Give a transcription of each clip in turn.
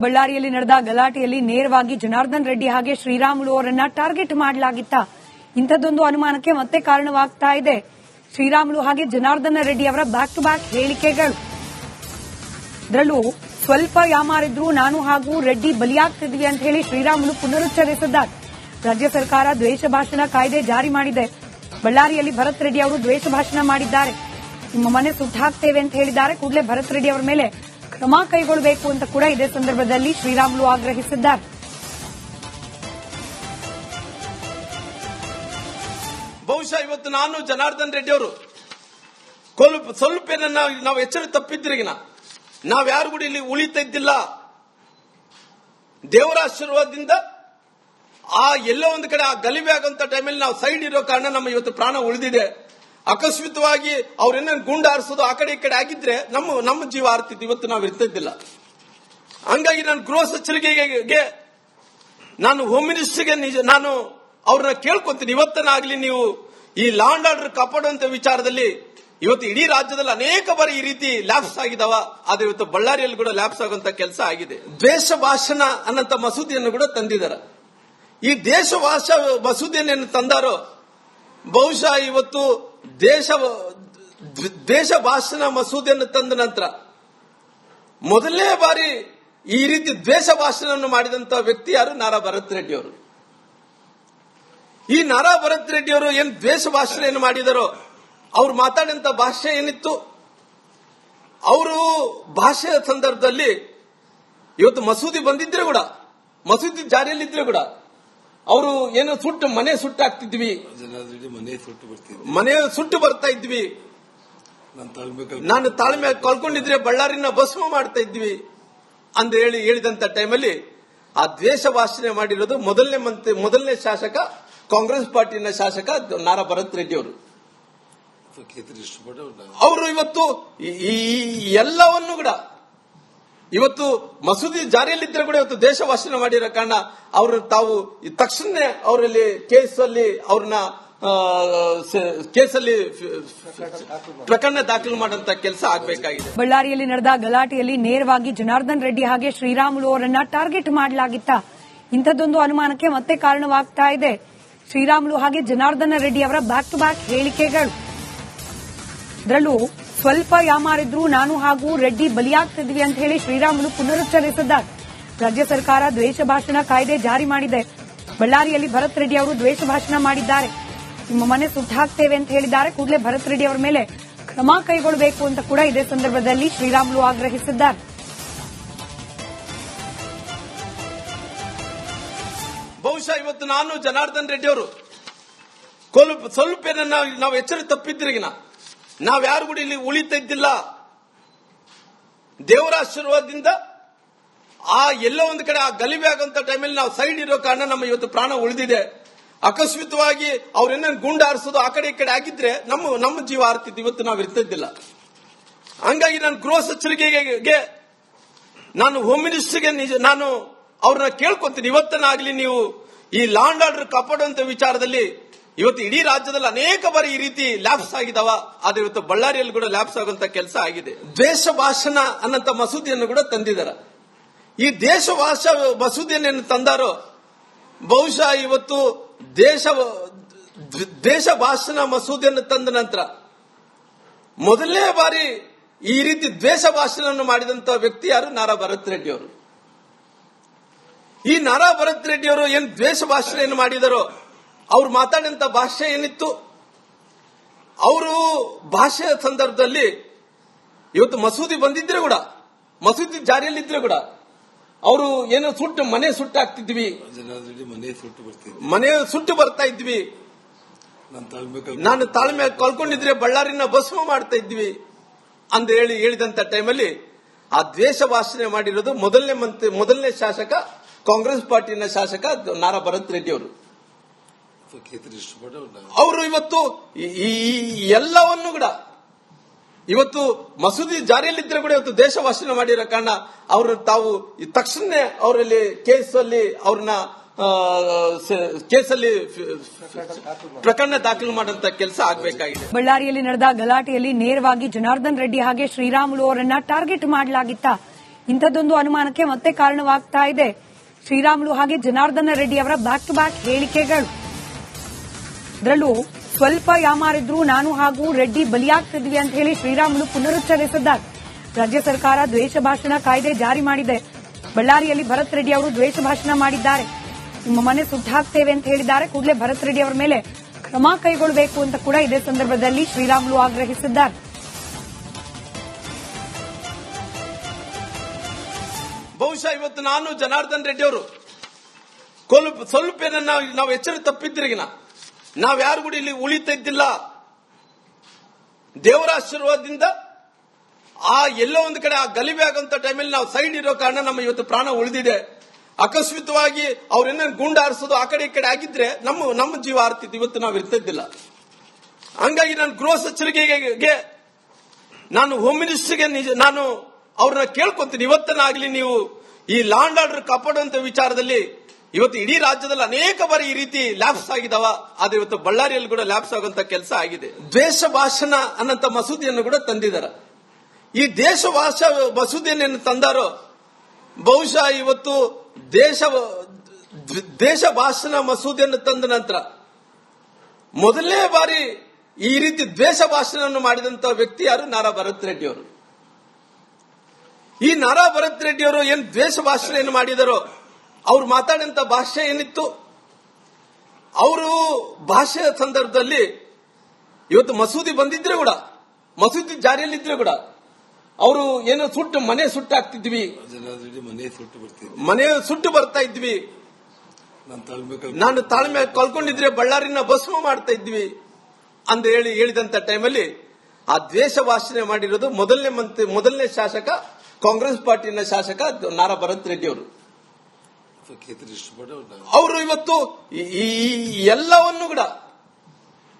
ಬಳ್ಳಾರಿಯಲ್ಲಿ ನಡೆದ ಗಲಾಟೆಯಲ್ಲಿ ನೇರವಾಗಿ ಜನಾರ್ದನ್ ರೆಡ್ಡಿ ಹಾಗೆ ಶ್ರೀರಾಮುಲು ಅವರನ್ನ ಟಾರ್ಗೆಟ್ ಮಾಡಲಾಗಿತ್ತ. ಇಂಥದ್ದೊಂದು ಅನುಮಾನಕ್ಕೆ ಮತ್ತೆ ಕಾರಣವಾಗ್ತಾ ಇದೆ. ಶ್ರೀರಾಮುಲು ಹಾಗೆ ಜನಾರ್ದನ ರೆಡ್ಡಿ ಅವರ ಬ್ಯಾಕ್ ಟು ಬ್ಯಾಕ್ ಹೇಳಿಕೆಗಳು. ಇದರಲ್ಲೂ ಸ್ವಲ್ಪ ಯಾಮಾರಿದ್ರು ನಾನು ಹಾಗೂ ರೆಡ್ಡಿ ಬಲಿಯಾಗ್ತಿದ್ವಿ ಅಂತ ಹೇಳಿ ಶ್ರೀರಾಮುಲು ಪುನರುಚ್ಚರಿಸಿದ್ದಾರೆ. ರಾಜ್ಯ ಸರ್ಕಾರ ದ್ವೇಷ ಭಾಷಣ ಕಾಯ್ದೆ ಜಾರಿ ಮಾಡಿದೆ. ಬಳ್ಳಾರಿಯಲ್ಲಿ ಭರತ್ ರೆಡ್ಡಿ ಅವರು ದ್ವೇಷ ಭಾಷಣ ಮಾಡಿದ್ದಾರೆ. ನಿಮ್ಮ ಮನೆ ಸುಟ್ಟಾಕ್ತೇವೆ ಅಂತ ಹೇಳಿದ್ದಾರೆ. ಕೂಡಲೇ ಭರತ್ ರೆಡ್ಡಿ ಅವರ ಮೇಲೆ ಕ್ರಮ ಕೈಗೊಳ್ಳಬೇಕು ಅಂತ ಕೂಡ ಇದೇ ಸಂದರ್ಭದಲ್ಲಿ ಶ್ರೀರಾಮುಲು ಆಗ್ರಹಿಸಿದ್ದಾರೆ. ಬಹುಶಃ ಇವತ್ತು ನಾನು ಜನಾರ್ದನ್ ರೆಡ್ಡಿ ಅವರು ಸ್ವಲ್ಪ ನಾವು ಎಚ್ಚರ ತಪ್ಪಿದ್ರಿಗಿನ ನಾವ್ಯಾರು ಕೂಡ ಇಲ್ಲಿ ಉಳಿತಾ ಇದ್ದಿಲ್ಲ. ದೇವರ ಆಶೀರ್ವಾದದಿಂದ ಎಲ್ಲೋ ಒಂದು ಕಡೆ ಆ ಗಲಿಬೆ ಆಗುವಂತ ಟೈಮಲ್ಲಿ ನಾವು ಸೈಡ್ ಇರೋ ಕಾರಣ ನಮ್ಮ ಇವತ್ತು ಪ್ರಾಣ ಉಳಿದಿದೆ. ಅಕಸ್ಮಿತವಾಗಿ ಅವ್ರೇನ ಗುಂಡು ಹಾರಿಸೋದು ಆ ಕಡೆ ಈ ಕಡೆ ಆಗಿದ್ರೆ ನಮ್ಮ ಜೀವ ಹಾರ್ತಿತ್ತು, ಇವತ್ತು ನಾವು ಇರ್ತಿದ್ದಿಲ್ಲ. ಹಂಗಾಗಿ ನಾನು ಗೃಹ ಸಚಿವರಿಗೆ ನಾನು ಹೋಮ್ ಮಿನಿಸ್ಟರ್ಗೆ ನಾನು ಅವ್ರನ್ನ ಕೇಳ್ಕೊಂತೀನಿ, ಇವತ್ತನಾಗ್ಲಿ ನೀವು ಈ ಲಾ ಅಂಡ್ ಆರ್ಡರ್ ಕಾಪಾಡುವಂತ ವಿಚಾರದಲ್ಲಿ ಇವತ್ತು ಇಡೀ ರಾಜ್ಯದಲ್ಲಿ ಅನೇಕ ಬಾರಿ ಈ ರೀತಿ ಲ್ಯಾಪ್ಸ್ ಆಗಿದಾವ. ಆದ್ರೆ ಇವತ್ತು ಬಳ್ಳಾರಿಯಲ್ಲಿ ಕೂಡ ಲ್ಯಾಪ್ಸ್ ಆಗುವಂತ ಕೆಲಸ ಆಗಿದೆ. ದ್ವೇಷ ಭಾಷಣ ಅನ್ನಂತ ಮಸೂದೆಯನ್ನು ಕೂಡ ತಂದಿದ್ದಾರೆ. ಈ ದೇಶ ಮಸೂದೆಯನ್ನು ತಂದಾರೋ ಬಹುಶಃ ಇವತ್ತು ದೇಶ ಭಾಷಣ ಮಸೂದೆಯನ್ನು ತಂದ ನಂತರ ಮೊದಲನೇ ಬಾರಿ ಈ ರೀತಿ ದ್ವೇಷ ಭಾಷಣವನ್ನು ಮಾಡಿದಂತ ವ್ಯಕ್ತಿ ಯಾರು? ನಾರಾ ಭರತ್ ರೆಡ್ಡಿ ಅವರು. ಈ ನಾರಾ ಭರತ್ ರೆಡ್ಡಿ ಅವರು ಏನ್ ದ್ವೇಷ ಭಾಷಣ ಏನು ಮಾಡಿದಾರೋ, ಅವ್ರು ಮಾತಾಡಿದಂತ ಭಾಷೆ ಏನಿತ್ತು, ಅವರು ಭಾಷೆಯ ಸಂದರ್ಭದಲ್ಲಿ ಇವತ್ತು ಮಸೂದಿ ಬಂದಿದ್ರೆ ಕೂಡ, ಮಸೂದಿ ಜಾರಿಯಲ್ಲಿದ್ರೆ ಕೂಡ ಅವರು ಏನು ಮನೆ ಸುಟ್ಟಾಗ್ತಿದ್ವಿ, ಮನೆ ಸುಟ್ಟು ಬರ್ತಾ ಇದ್ವಿ, ನಾನು ತಾಳ್ಮೆ ಕಳ್ಕೊಂಡಿದ್ರೆ ಬಳ್ಳಾರಿನ ಭಸ್ಮ ಮಾಡ್ತಾ ಇದ್ವಿ ಅಂತ ಹೇಳಿದಂತ ಟೈಮಲ್ಲಿ ಆ ದ್ವೇಷ ಭಾಷಣೆ ಮಾಡಿರೋದು ಮೊದಲನೇ ಶಾಸಕ, ಕಾಂಗ್ರೆಸ್ ಪಾರ್ಟಿನ ಶಾಸಕ ನಾರಾ ಭರತ್ ರೆಡ್ಡಿ ಅವರು. ಅವರು ಇವತ್ತು ಈ ಎಲ್ಲವನ್ನು ಕೂಡ ಇವತ್ತು ಮಸೂದಿ ಜಾರಿಯಲ್ಲಿದ್ದರೆ ಕೂಡ ಇವತ್ತು ದೇಶ ಭಾಷಣ ಮಾಡಿರೋ ಕಾರಣ ಅವರು ತಾವು ತಕ್ಷಣ ಅವರಲ್ಲಿ ಅವ್ರನ್ನ ಕೇಸಲ್ಲಿ ಪ್ರಕರಣ ದಾಖಲು ಮಾಡುವಂತ ಕೆಲಸ ಆಗಬೇಕಾಗಿದೆ. ಬಳ್ಳಾರಿಯಲ್ಲಿ ನಡೆದ ಗಲಾಟೆಯಲ್ಲಿ ನೇರವಾಗಿ ಜನಾರ್ದನ್ ರೆಡ್ಡಿ ಹಾಗೆ ಶ್ರೀರಾಮುಲು ಅವರನ್ನ ಟಾರ್ಗೆಟ್ ಮಾಡಲಾಗಿತ್ತ. ಇಂಥದ್ದೊಂದು ಅನುಮಾನಕ್ಕೆ ಮತ್ತೆ ಕಾರಣವಾಗ್ತಾ ಇದೆ. ಶ್ರೀರಾಮುಲು ಹಾಗೆ ಜನಾರ್ದನ ರೆಡ್ಡಿ ಅವರ ಬ್ಯಾಕ್ ಟು ಬ್ಯಾಕ್ ಹೇಳಿಕೆಗಳು. ಇದರಲ್ಲೂ ಸ್ವಲ್ಪ ಯಾಮಾರಿದ್ರು ನಾನು ಹಾಗೂ ರೆಡ್ಡಿ ಬಲಿಯಾಗ್ತಿದ್ವಿ ಅಂತ ಹೇಳಿ ಶ್ರೀರಾಮುಲು ಪುನರುಚ್ಚರಿಸಿದ್ದಾರೆ. ರಾಜ್ಯ ಸರ್ಕಾರ ದ್ವೇಷ ಭಾಷಣ ಕಾಯ್ದೆ ಜಾರಿ ಮಾಡಿದೆ. ಬಳ್ಳಾರಿಯಲ್ಲಿ ಭರತ್ ರೆಡ್ಡಿ ಅವರು ದ್ವೇಷ ಭಾಷಣ ಮಾಡಿದ್ದಾರೆ. ನಿಮ್ಮ ಮನೆ ಸುಟ್ಟಾಕ್ತೇವೆ ಅಂತ ಹೇಳಿದ್ದಾರೆ. ಕೂಡಲೇ ಭರತ್ ರೆಡ್ಡಿ ಅವರ ಮೇಲೆ ಕ್ರಮ ಕೈಗೊಳ್ಳಬೇಕು ಅಂತ ಕೂಡ ಇದೇ ಸಂದರ್ಭದಲ್ಲಿ ಶ್ರೀರಾಮುಲು ಆಗ್ರಹಿಸಿದ್ದಾರೆ. ಬಹುಶಃ ಇವತ್ತು ನಾನು ಜನಾರ್ದನ್ ರೆಡ್ಡಿ ಅವರು ಸ್ವಲ್ಪ ನಾವು ಎಚ್ಚರ ತಪ್ಪಿದ್ರಿಗಿನ ನಾವ್ಯಾರು ಕೂಡ ಇಲ್ಲಿ ಉಳಿತಾ ಇದ್ದಿಲ್ಲ. ದೇವರ ಆಶೀರ್ವಾದದಿಂದ ಎಲ್ಲೋ ಒಂದು ಕಡೆ ಆ ಗಲಿಬೆ ಆಗುವಂತ ಟೈಮಲ್ಲಿ ನಾವು ಸೈಡ್ ಇರೋ ಕಾರಣ ನಮ್ಮ ಇವತ್ತು ಪ್ರಾಣ ಉಳಿದಿದೆ. ಅಕಸ್ಮಿತವಾಗಿ ಅವ್ರೇನ ಗುಂಡು ಹಾರಿಸೋದು ಆ ಕಡೆ ಈ ಕಡೆ ಆಗಿದ್ರೆ ನಮ್ಮ ಜೀವ ಹಾರ್ತಿತ್ತು, ಇವತ್ತು ನಾವು ಇರ್ತಿದ್ದಿಲ್ಲ. ಹಂಗಾಗಿ ನಾನು ಗೃಹ ಸಚಿವರಿಗೆ ನಾನು ಹೋಮ್ ಮಿನಿಸ್ಟರ್ಗೆ ನಾನು ಅವ್ರನ್ನ ಕೇಳ್ಕೊಂತೀನಿ, ಇವತ್ತನಾಗ್ಲಿ ನೀವು ಈ ಲಾ ಅಂಡ್ ಆರ್ಡರ್ ಕಾಪಾಡುವಂತ ವಿಚಾರದಲ್ಲಿ ಇವತ್ತು ಇಡೀ ರಾಜ್ಯದಲ್ಲಿ ಅನೇಕ ಬಾರಿ ಈ ರೀತಿ ಲ್ಯಾಪ್ಸ್ ಆಗಿದಾವ. ಆದ್ರೆ ಇವತ್ತು ಬಳ್ಳಾರಿಯಲ್ಲಿ ಕೂಡ ಲ್ಯಾಪ್ಸ್ ಆಗುವಂತ ಕೆಲಸ ಆಗಿದೆ. ದ್ವೇಷ ಭಾಷಣ ಅನ್ನಂತ ಮಸೂದೆಯನ್ನು ಕೂಡ ತಂದಿದ್ದಾರೆ. ಈ ಮಸೂದೆಯನ್ನು ತಂದಾರೋ ಬಹುಶಃ ಇವತ್ತು ದೇಶ ಭಾಷಣ ಮಸೂದೆಯನ್ನು ತಂದ ನಂತರ ಮೊದಲನೇ ಬಾರಿ ಈ ರೀತಿ ದ್ವೇಷ ಭಾಷಣವನ್ನು ಮಾಡಿದಂತ ವ್ಯಕ್ತಿ ಯಾರು? ನಾರಾ ಭರತ್ ರೆಡ್ಡಿ ಅವರು. ಈ ನಾರಾ ಭರತ್ ರೆಡ್ಡಿ ಅವರು ಏನ್ ದ್ವೇಷ ಭಾಷಣೆಯನ್ನು ಮಾಡಿದಾರೋ, ಅವ್ರು ಮಾತಾಡಿದಂತ ಭಾಷೆ ಏನಿತ್ತು, ಅವರು ಭಾಷೆಯ ಸಂದರ್ಭದಲ್ಲಿ ಇವತ್ತು ಮಸೂದಿ ಬಂದಿದ್ರೆ ಕೂಡ, ಮಸೂದಿ ಜಾರಿಯಲ್ಲಿದ್ರೆ ಕೂಡ ಅವರು ಏನೋ ಮನೆ ಸುಟ್ಟಾಗ್ತಿದ್ವಿ, ಮನೆ ಸುಟ್ಟು ಬರ್ತಾ ಇದ್ವಿ, ನಾನು ತಾಳ್ಮೆ ಕಳ್ಕೊಂಡಿದ್ರೆ ಬಳ್ಳಾರಿನ ಭಸ್ಮ ಮಾಡ್ತಾ ಇದ್ವಿ ಅಂತ ಹೇಳಿದಂತ ಟೈಮಲ್ಲಿ ಆ ದ್ವೇಷ ಭಾಷಣೆ ಮಾಡಿರೋದು ಮೊದಲನೇ ಶಾಸಕ, ಕಾಂಗ್ರೆಸ್ ಪಾರ್ಟಿನ ಶಾಸಕ ನಾರಾ ಭರತ್ ರೆಡ್ಡಿ ಅವರು. ಅವರು ಇವತ್ತು ಈ ಎಲ್ಲವನ್ನು ಕೂಡ ಇವತ್ತು ಮಸೂದಿ ಜಾರಿಯಲ್ಲಿದ್ದರೆ ಕೂಡ ಇವತ್ತು ದೇಶ ಭಾಷಣ ಮಾಡಿರೋ ಕಾರಣ ಅವರು ತಾವು ತಕ್ಷಣ ಅವರಲ್ಲಿ ಅವ್ರನ್ನ ಕೇಸಲ್ಲಿ ಪ್ರಕರಣ ದಾಖಲು ಮಾಡುವಂತ ಕೆಲಸ ಆಗಬೇಕಾಗಿದೆ. ಬಳ್ಳಾರಿಯಲ್ಲಿ ನಡೆದ ಗಲಾಟೆಯಲ್ಲಿ ನೇರವಾಗಿ ಜನಾರ್ದನ್ ರೆಡ್ಡಿ ಹಾಗೆ ಶ್ರೀರಾಮುಲು ಅವರನ್ನ ಟಾರ್ಗೆಟ್ ಮಾಡಲಾಗಿತ್ತ. ಇಂಥದ್ದೊಂದು ಅನುಮಾನಕ್ಕೆ ಮತ್ತೆ ಕಾರಣವಾಗ್ತಾ ಇದೆ ಶ್ರೀರಾಮುಲು ಹಾಗೆ ಜನಾರ್ದನ ರೆಡ್ಡಿ ಅವರ ಬ್ಯಾಕ್ ಟು ಬ್ಯಾಕ್ ಹೇಳಿಕೆಗಳು. ಅದರಲ್ಲೂ ಸ್ವಲ್ಪ ಯಾಮಾರಿದ್ರು ನಾನು ಹಾಗೂ ರೆಡ್ಡಿ ಬಲಿಯಾಗ್ತಿದ್ವಿ ಅಂತ ಹೇಳಿ ಶ್ರೀರಾಮುಲು ಪುನರುಚ್ಚರಿಸಿದ್ದಾರೆ. ರಾಜ್ಯ ಸರ್ಕಾರ ದ್ವೇಷ ಭಾಷಣ ಕಾಯ್ದೆ ಜಾರಿ ಮಾಡಿದೆ. ಬಳ್ಳಾರಿಯಲ್ಲಿ ಭರತ್ ರೆಡ್ಡಿ ಅವರು ದ್ವೇಷ ಭಾಷಣ ಮಾಡಿದ್ದಾರೆ. ನಿಮ್ಮ ಮನೆ ಸುಟ್ಟಾಕ್ತೇವೆ ಅಂತ ಹೇಳಿದ್ದಾರೆ. ಕೂಡಲೇ ಭರತ್ ರೆಡ್ಡಿ ಅವರ ಮೇಲೆ ಕ್ರಮ ಕೈಗೊಳ್ಳಬೇಕು ಅಂತ ಕೂಡ ಇದೇ ಸಂದರ್ಭದಲ್ಲಿ ಶ್ರೀರಾಮುಲು ಆಗ್ರಹಿಸಿದ್ದಾರೆ. ಬಹುಶಃ ಇವತ್ತು ನಾನು ಜನಾರ್ದನ್ ರೆಡ್ಡಿ ಅವರು ಸ್ವಲ್ಪ ನಾವು ಎಚ್ಚರ ತಪ್ಪಿದ್ರಿಗಿನ ನಾವ್ಯಾರು ಕೂಡ ಇಲ್ಲಿ ಉಳಿತಾ ಇದ್ದಿಲ್ಲ. ದೇವರ ಆಶೀರ್ವಾದದಿಂದ ಎಲ್ಲೋ ಒಂದು ಕಡೆ ಆ ಗಲಿಬೆ ಆಗುವಂತ ಟೈಮಲ್ಲಿ ನಾವು ಸೈಡ್ ಇರೋ ಕಾರಣ ನಮ್ಮ ಇವತ್ತು ಪ್ರಾಣ ಉಳಿದಿದೆ. ಅಕಸ್ಮಿತವಾಗಿ ಅವ್ರೇನ ಗುಂಡು ಆರಿಸೋದು ಆ ಕಡೆ ಈ ಕಡೆ ಆಗಿದ್ರೆ ನಮ್ಮ ಜೀವ ಆರ್ತಿತ್ತು, ಇವತ್ತು ನಾವು ಇರ್ತಿದ್ದಿಲ್ಲ. ಹಂಗಾಗಿ ನಾನು ಗೃಹ ಸಚಿವರಿಗೆ ನಾನು ಹೋಮ್ ಮಿನಿಸ್ಟರ್ಗೆ ನಾನು ಅವ್ರನ್ನ ಕೇಳ್ಕೊಂತೀನಿ, ಇವತ್ತನಾಗ್ಲಿ ನೀವು ಈ ಲಾ ಅಂಡ್ ಆರ್ಡರ್ ಕಾಪಾಡುವಂತ ವಿಚಾರದಲ್ಲಿ ಇವತ್ತು ಇಡೀ ರಾಜ್ಯದಲ್ಲಿ ಅನೇಕ ಬಾರಿ ಈ ರೀತಿ ಲ್ಯಾಪ್ಸ್ ಆಗಿದಾವ. ಆದ್ರೆ ಇವತ್ತು ಬಳ್ಳಾರಿಯಲ್ಲಿ ಕೂಡ ಲ್ಯಾಪ್ಸ್ ಆಗುವಂತ ಕೆಲಸ ಆಗಿದೆ. ದ್ವೇಷ ಭಾಷಣ ಅನ್ನಂತ ಮಸೂದೆಯನ್ನು ಕೂಡ ತಂದಿದ್ದಾರೆ. ಈ ದೇಶ ಭಾಷಾ ಮಸೂದೆಯನ್ನು ತಂದಾರೋ ಬಹುಶಃ ಇವತ್ತು ದೇಶ ಭಾಷಣ ಮಸೂದೆಯನ್ನು ತಂದ ನಂತರ ಮೊದಲನೇ ಬಾರಿ ಈ ರೀತಿ ದ್ವೇಷ ಭಾಷಣವನ್ನು ಮಾಡಿದಂತ ವ್ಯಕ್ತಿ ಯಾರು? ನಾರಾ ಭರತ್ ರೆಡ್ಡಿ ಅವರು. ಈ ನಾರಾ ಭರತ್ ರೆಡ್ಡಿ ಅವರು ಏನ್ ದ್ವೇಷ ಭಾಷಣ ಮಾಡಿದಾರೋ ಅವ್ರು ಮಾತಾಡಿದಂತ ಭಾಷೆ ಏನಿತ್ತು, ಅವರು ಭಾಷೆಯ ಸಂದರ್ಭದಲ್ಲಿ ಇವತ್ತು ಮಸೂದಿ ಬಂದಿದ್ರೆ ಕೂಡ, ಮಸೂದಿ ಜಾರಿಯಲ್ಲಿದ್ರೆ ಕೂಡ ಅವರು ಏನೋ ಮನೆ ಸುಟ್ಟಾಕ್ತಿದ್ವಿ, ಮನೆ ಸುಟ್ಟು ಬರ್ತಾ ಇದ್ವಿ, ನಾನು ತಾಳ್ಮೆ ಕಳ್ಕೊಂಡಿದ್ರೆ ಬಳ್ಳಾರಿನ ಭಸ್ಮ ಮಾಡ್ತಾ ಇದ್ವಿ ಅಂತ ಹೇಳಿದಂತ ಟೈಮಲ್ಲಿ ಆ ದ್ವೇಷ ಭಾಷಣ ಮಾಡಿರೋದು ಮೊದಲನೇ ಶಾಸಕ, ಕಾಂಗ್ರೆಸ್ ಪಾರ್ಟಿನ ಶಾಸಕ ನಾರಾ ಭರತ್ ರೆಡ್ಡಿ ಅವರು. ಅವರು ಇವತ್ತು ಈ ಎಲ್ಲವನ್ನು ಕೂಡ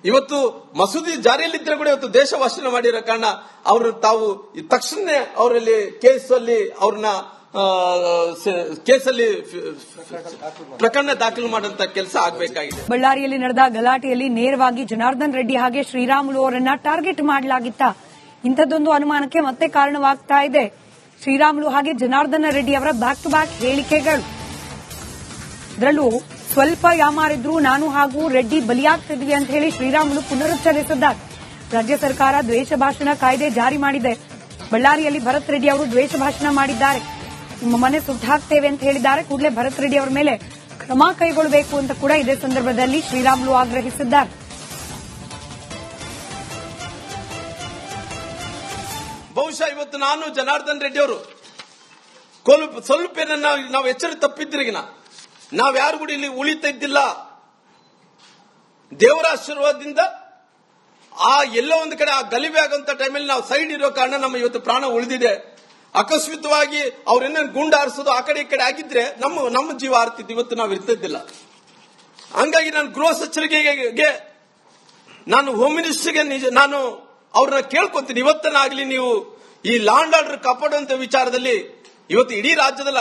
ಇವತ್ತು ಮಸೂದಿ ಜಾರಿಯಲ್ಲಿದ್ದರೆ ಕೂಡ ಇವತ್ತು ದೇಶ ಭಾಷಣ ಮಾಡಿರೋ ಕಾರಣ ಅವರು ತಾವು ತಕ್ಷಣ ಅವರಲ್ಲಿ ಅವ್ರನ್ನ ಕೇಸಲ್ಲಿ ಪ್ರಕರಣ ದಾಖಲು ಮಾಡುವಂತ ಕೆಲಸ ಆಗಬೇಕಾಗಿದೆ. ಬಳ್ಳಾರಿಯಲ್ಲಿ ನಡೆದ ಗಲಾಟೆಯಲ್ಲಿ ನೇರವಾಗಿ ಜನಾರ್ದನ್ ರೆಡ್ಡಿ ಹಾಗೆ ಶ್ರೀರಾಮುಲು ಅವರನ್ನ ಟಾರ್ಗೆಟ್ ಮಾಡಲಾಗಿತ್ತ. ಇಂಥದ್ದೊಂದು ಅನುಮಾನಕ್ಕೆ ಮತ್ತೆ ಕಾರಣವಾಗ್ತಾ ಇದೆ ಶ್ರೀರಾಮುಲು ಹಾಗೆ ಜನಾರ್ದನ ರೆಡ್ಡಿ ಅವರ ಬ್ಯಾಕ್ ಟು ಬ್ಯಾಕ್ ಹೇಳಿಕೆಗಳು. ಅದರಲ್ಲೂ ಸ್ವಲ್ಪ ಯಾಮಾರಿದ್ರು ನಾನು ಹಾಗೂ ರೆಡ್ಡಿ ಬಲಿಯಾಗ್ತಿದ್ವಿ ಅಂತ ಹೇಳಿ ಶ್ರೀರಾಮುಲು ಪುನರುಚ್ಚರಿಸಿದ್ದಾರೆ. ರಾಜ್ಯ ಸರ್ಕಾರ ದ್ವೇಷ ಭಾಷಣ ಕಾಯ್ದೆ ಜಾರಿ ಮಾಡಿದೆ. ಬಳ್ಳಾರಿಯಲ್ಲಿ ಭರತ್ ರೆಡ್ಡಿ ಅವರು ದ್ವೇಷ ಭಾಷಣ ಮಾಡಿದ್ದಾರೆ. ನಿಮ್ಮ ಮನೆ ಸುಟ್ಟಾಕ್ತೇವೆ ಅಂತ ಹೇಳಿದ್ದಾರೆ. ಕೂಡಲೇ ಭರತ್ ರೆಡ್ಡಿ ಅವರ ಮೇಲೆ ಕ್ರಮ ಕೈಗೊಳ್ಳಬೇಕು ಅಂತ ಕೂಡ ಇದೇ ಸಂದರ್ಭದಲ್ಲಿ ಶ್ರೀರಾಮುಲು ಆಗ್ರಹಿಸಿದ್ದಾರೆ. ಬಹುಶಃ ಇವತ್ತು ನಾನು ಜನಾರ್ದನ್ ರೆಡ್ಡಿ ಅವರು ಸ್ವಲ್ಪ ನಾವು ಎಚ್ಚರ ತಪ್ಪಿದ್ರಿಗಿನ ನಾವ್ಯಾರು ಕೂಡ ಇಲ್ಲಿ ಉಳಿತಾ ಇದ್ದಿಲ್ಲ. ದೇವರ ಆಶೀರ್ವಾದದಿಂದ ಎಲ್ಲೋ ಒಂದು ಕಡೆ ಆ ಗಲಿಬೆ ಆಗುವಂತ ಟೈಮಲ್ಲಿ ನಾವು ಸೈಡ್ ಇರೋ ಕಾರಣ ನಮ್ಮ ಇವತ್ತು ಪ್ರಾಣ ಉಳಿದಿದೆ. ಅಕಸ್ಮಿತವಾಗಿ ಅವ್ರೇನ ಗುಂಡು ಆರಿಸೋದು ಆ ಕಡೆ ಈ ಕಡೆ ಆಗಿದ್ರೆ ನಮ್ಮ ಜೀವ ಆರ್ತಿತ್ತು, ಇವತ್ತು ನಾವು ಇರ್ತಿದ್ದಿಲ್ಲ. ಹಂಗಾಗಿ ನಾನು ಗೃಹ ಸಚಿವರಿಗೆ ನಾನು ಹೋಮ್ ಮಿನಿಸ್ಟರ್ಗೆ ನಾನು ಅವ್ರನ್ನ ಕೇಳ್ಕೊಂತೀನಿ, ಇವತ್ತನಾಗ್ಲಿ ನೀವು ಈ ಲಾ ಅಂಡ್ ಆರ್ಡರ್ ಕಾಪಾಡುವಂತ ವಿಚಾರದಲ್ಲಿ ಇವತ್ತು ಇಡೀ ರಾಜ್ಯದಲ್ಲಿ